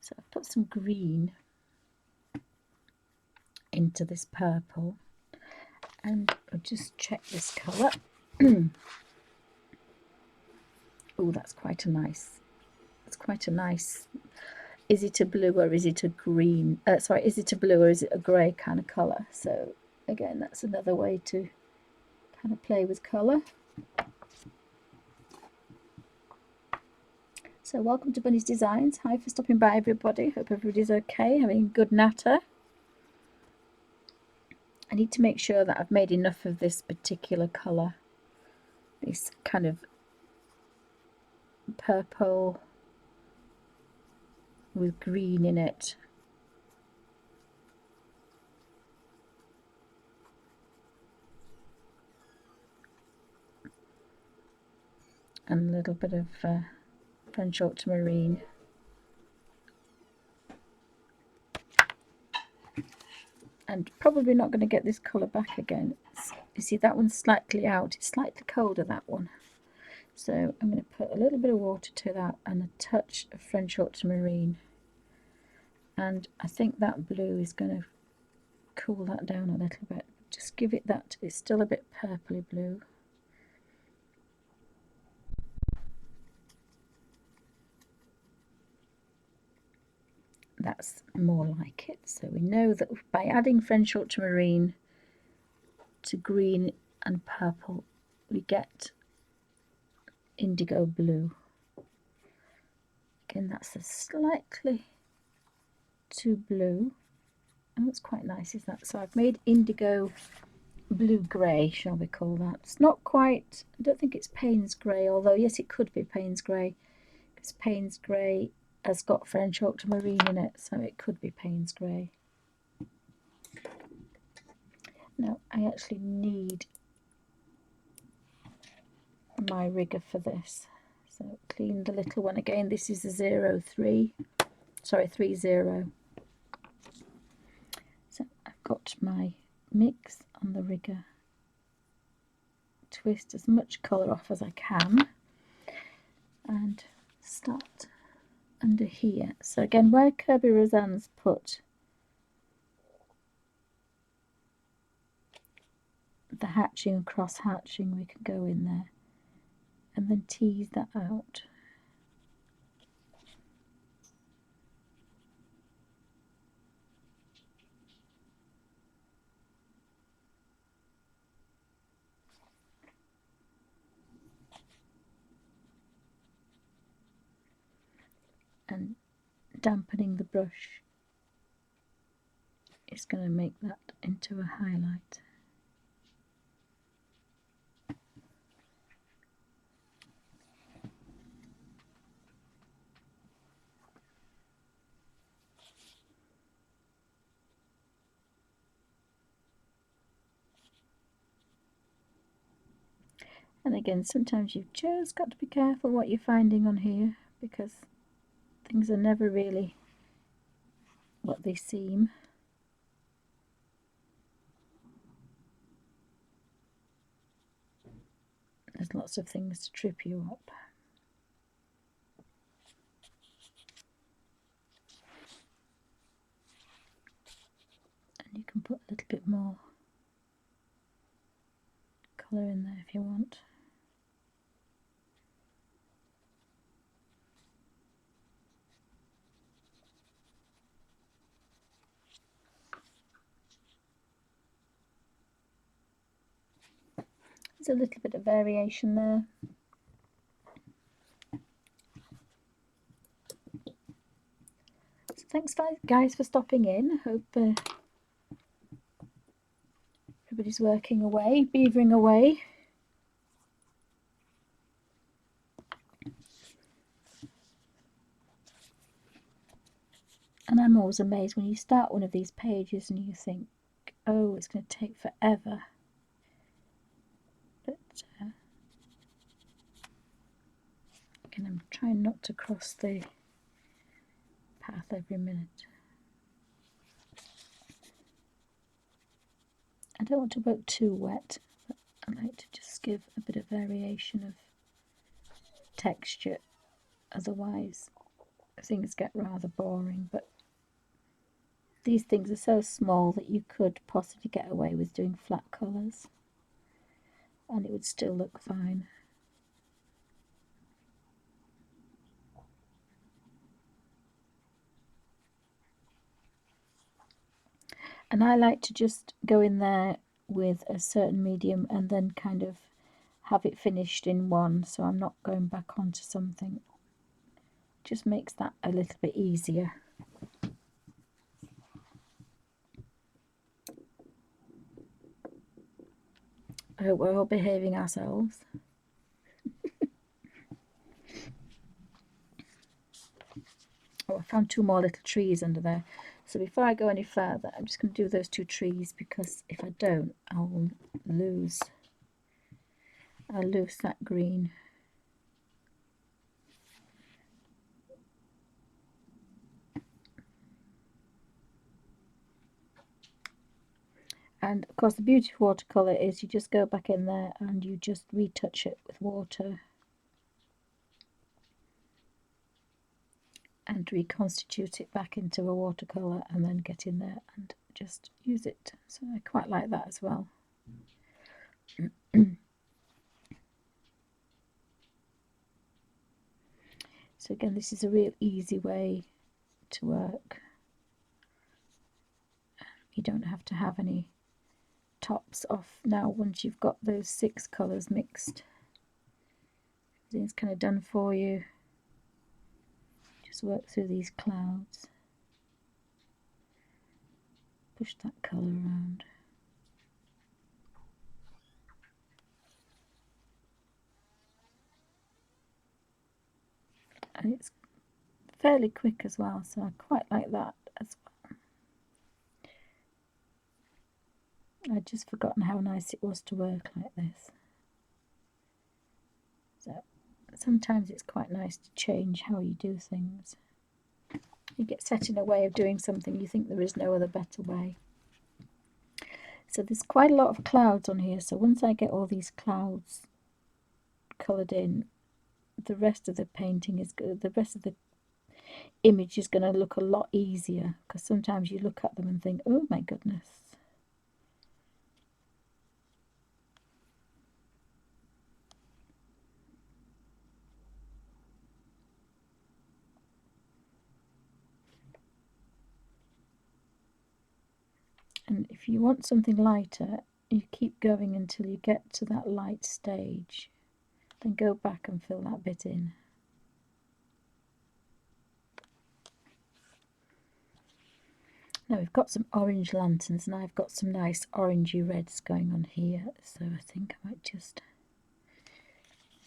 So I've put some green into this purple, and I'll just check this colour. Oh, that's quite a nice. It's quite a nice. Is it a blue or is it a green? Sorry, is it a blue or is it a grey kind of colour? So again, that's another way to kind of play with colour. So welcome to Bunny's Designs. Hi for stopping by, everybody. Hope everybody's okay, having a good natter. I need to make sure that I've made enough of this particular colour. This kind of purple with green in it. And a little bit of French ultramarine. and probably not going to get this colour back again. You see that one's slightly out, it's slightly colder, that one. So I'm going to put a little bit of water to that and a touch of French ultramarine, and I think that blue is going to cool that down a little bit. Just give it that, it's still a bit purpley blue. That's more like it. So we know that by adding French ultramarine to green and purple, we get indigo blue. Again, that's a slightly too blue. Oh, it's quite nice, isn't that? So I've made indigo blue grey, shall we call that? It's not quite, I don't think it's Payne's grey, although yes, it could be Payne's grey, because Payne's grey has got French ultramarine in it, so it could be Payne's grey. Now I actually need my rigger for this, so clean the little one again. This is a 30. So I've got my mix on the rigger, twist as much colour off as I can, and start under here. So again, where Kerby Rosanes put the hatching and cross hatching, we can go in there and then tease that out. And dampening the brush is going to make that into a highlight. And again, sometimes you've just got to be careful what you're finding on here, because things are never really what they seem. There's lots of things to trip you up. And you can put a little bit more colour in there if you want. There's a little bit of variation there. So thanks guys for stopping in. Hope everybody's working away, beavering away. And I'm always amazed when you start one of these pages and you think, oh, it's going to take forever. But again, I'm trying not to cross the path every minute. I don't want to work too wet, but I like to just give a bit of variation of texture, otherwise things get rather boring. But these things are so small that you could possibly get away with doing flat colours and it would still look fine. And I like to just go in there with a certain medium and then kind of have it finished in one, so I'm not going back onto something. Just makes that a little bit easier. I hope we're all behaving ourselves. Oh, I found two more little trees under there. So before I go any further, I'm just going to do those two trees, because if I don't, I'll lose that green. And of course the beauty of watercolour is you just go back in there and you just retouch it with water and reconstitute it back into a watercolour, and then get in there and just use it. So I quite like that as well. So again, this is a real easy way to work. You don't have to have any tops off now once you've got those 6 colours mixed. Everything's kind of done for you. Just work through these clouds. Push that colour around. And it's fairly quick as well, so I quite like that as well. I'd just forgotten how nice it was to work like this. So sometimes it's quite nice to change how you do things. You get set in a way of doing something, you think there is no other better way. So there's quite a lot of clouds on here, so once I get all these clouds coloured in, the rest of the painting is good. The rest of the image is going to look a lot easier, because sometimes you look at them and think, oh my goodness. And if you want something lighter, you keep going until you get to that light stage, then go back and fill that bit in. Now we've got some orange lanterns, and I've got some nice orangey reds going on here, so I think I might just,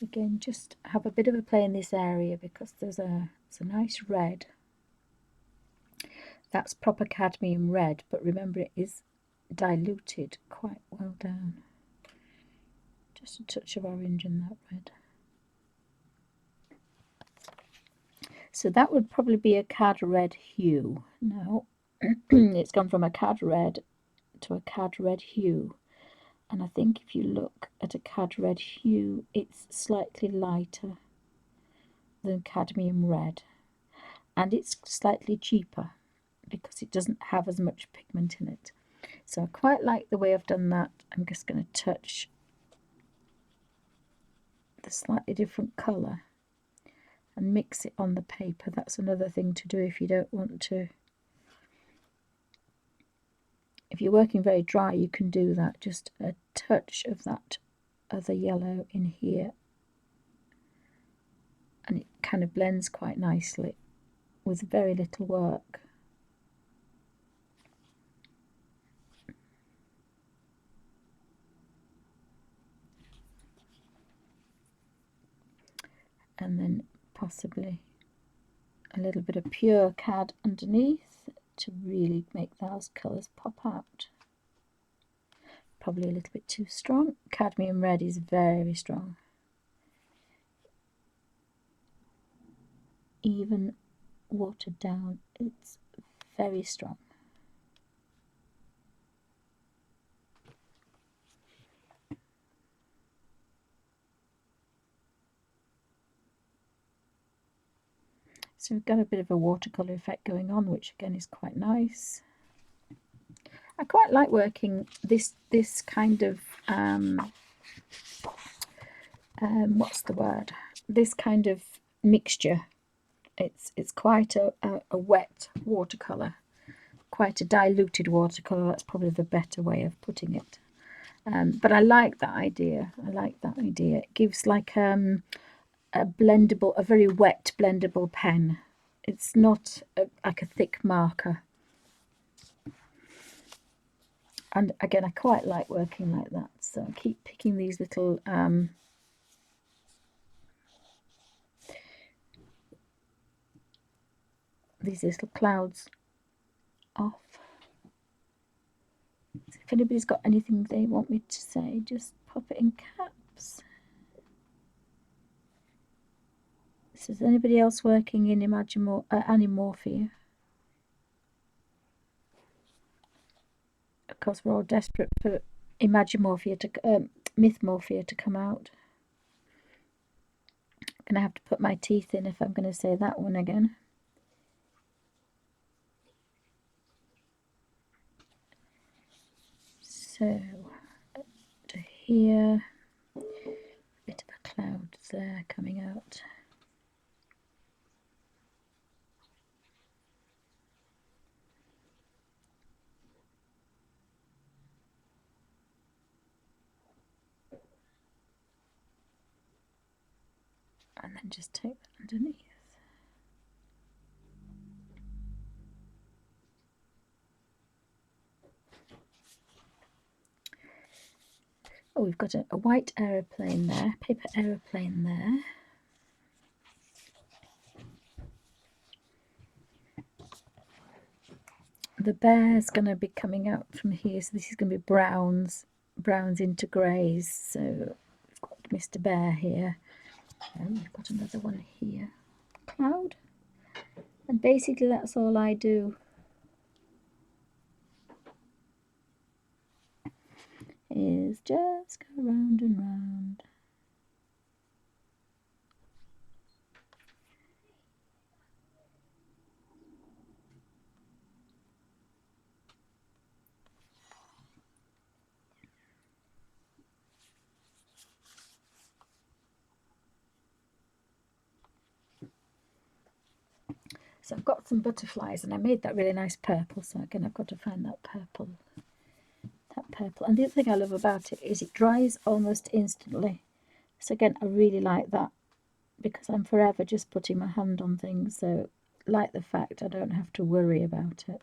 again, just have a bit of a play in this area, because there's a nice red. That's proper cadmium red, but remember it is diluted quite well down. Just a touch of orange in that red. So that would probably be a cad red hue. Now it's gone from a cad red to a cad red hue, and I think if you look at a cad red hue, it's slightly lighter than cadmium red, and it's slightly cheaper because it doesn't have as much pigment in it. So I quite like the way I've done that. I'm just going to touch the slightly different colour and mix it on the paper. That's another thing to do if you don't want to. If you're working very dry, you can do that. Just a touch of that other yellow in here, and it kind of blends quite nicely with very little work. And then possibly a little bit of pure cad underneath to really make those colours pop out. Probably a little bit too strong. Cadmium red is very strong. Even watered down, it's very strong. So we've got a bit of a watercolour effect going on, which again is quite nice. I quite like working this kind of what's the word? This kind of mixture. It's quite a wet watercolour, quite a diluted watercolour. That's probably the better way of putting it. But I like that idea. I like that idea. It gives like a blendable, a very wet blendable pen. It's not like a thick marker. And again, I quite like working like that. So I keep picking these little clouds off. So if anybody's got anything they want me to say, just pop it in caps. So is anybody else working in Animorphia? because we're all desperate for Mythmorphia to come out. I'm going to have to put my teeth in if I'm going to say that one again. So, to here, a bit of a cloud there coming out. And then just take that underneath. Oh, we've got a white aeroplane there, paper aeroplane there. The bear's going to be coming out from here, so this is going to be browns into greys. So we've got Mr. Bear here, and we've got another one here, cloud. And basically that's all I do. Is just go round and round. So I've got some butterflies, and I made that really nice purple, so again I've got to find that purple. And the other thing I love about it is it dries almost instantly. So again, I really like that, because I'm forever just putting my hand on things, so I like the fact I don't have to worry about it.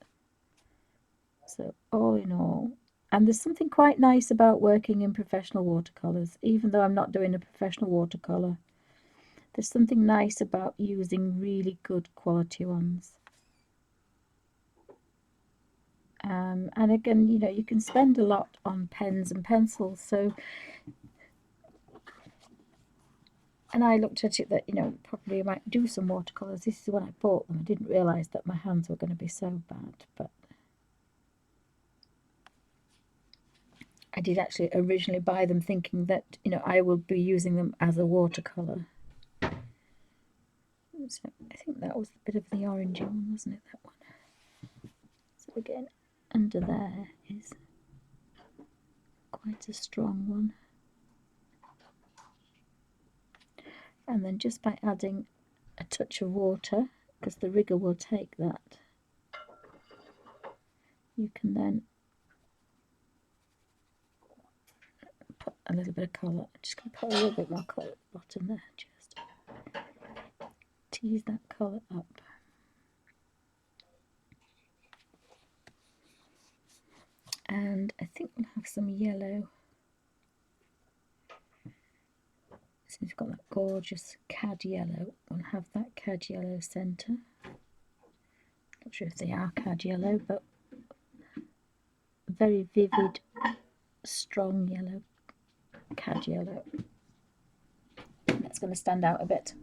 So all in all, and there's something quite nice about working in professional watercolours, even though I'm not doing a professional watercolour. There's something nice about using really good quality ones. And again, you know, you can spend a lot on pens and pencils. So, and I looked at it that, you know, probably I might do some watercolours. This is when I bought them. I didn't realise that my hands were going to be so bad, but I did actually originally buy them thinking that, you know, I will be using them as a watercolour. So I think that was a bit of the orangey one, wasn't it, that one? So again, under there is quite a strong one. And then just by adding a touch of water, because the rigger will take that, you can then put a little bit of colour. I'm just going to put a little bit more colour at the bottom there, just tease that colour up. And I think we'll have some yellow. Since we've got that gorgeous cad yellow, we'll have that cad yellow centre. Not sure if they are cad yellow, but very vivid, strong yellow, cad yellow. That's going to stand out a bit.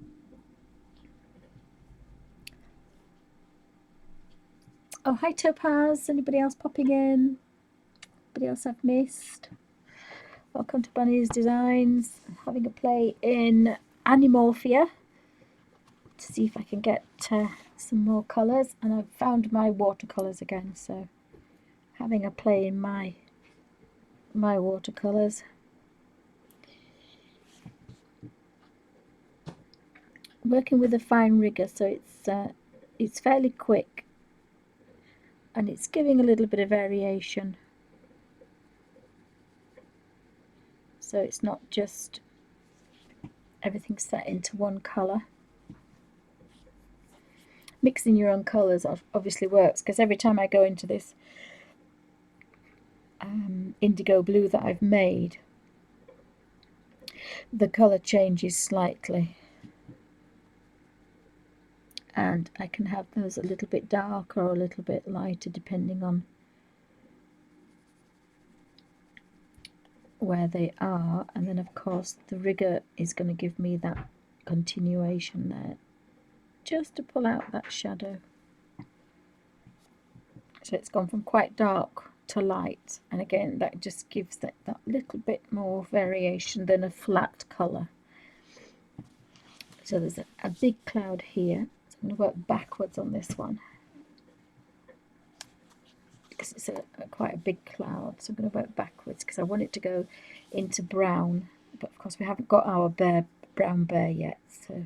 Oh, hi Topaz. Anybody else popping in? Anybody else I've missed? Welcome to Bunny's Designs. I'm having a play in Animorphia to see if I can get some more colours, and I've found my watercolours again, so having a play in my watercolours. Working with a fine rigger, so it's fairly quick, and it's giving a little bit of variation. So it's not just everything set into one colour. Mixing your own colours obviously works, because every time I go into this indigo blue that I've made, the colour changes slightly, and I can have those a little bit darker or a little bit lighter depending on where they are. And then of course the rigger is going to give me that continuation there, just to pull out that shadow. So it's gone from quite dark to light, and again that just gives that little bit more variation than a flat colour. So there's a big cloud here, so I'm going to work backwards on this one because it's quite a big cloud, so I'm going to work backwards because I want it to go into brown, but of course we haven't got our brown bear yet, so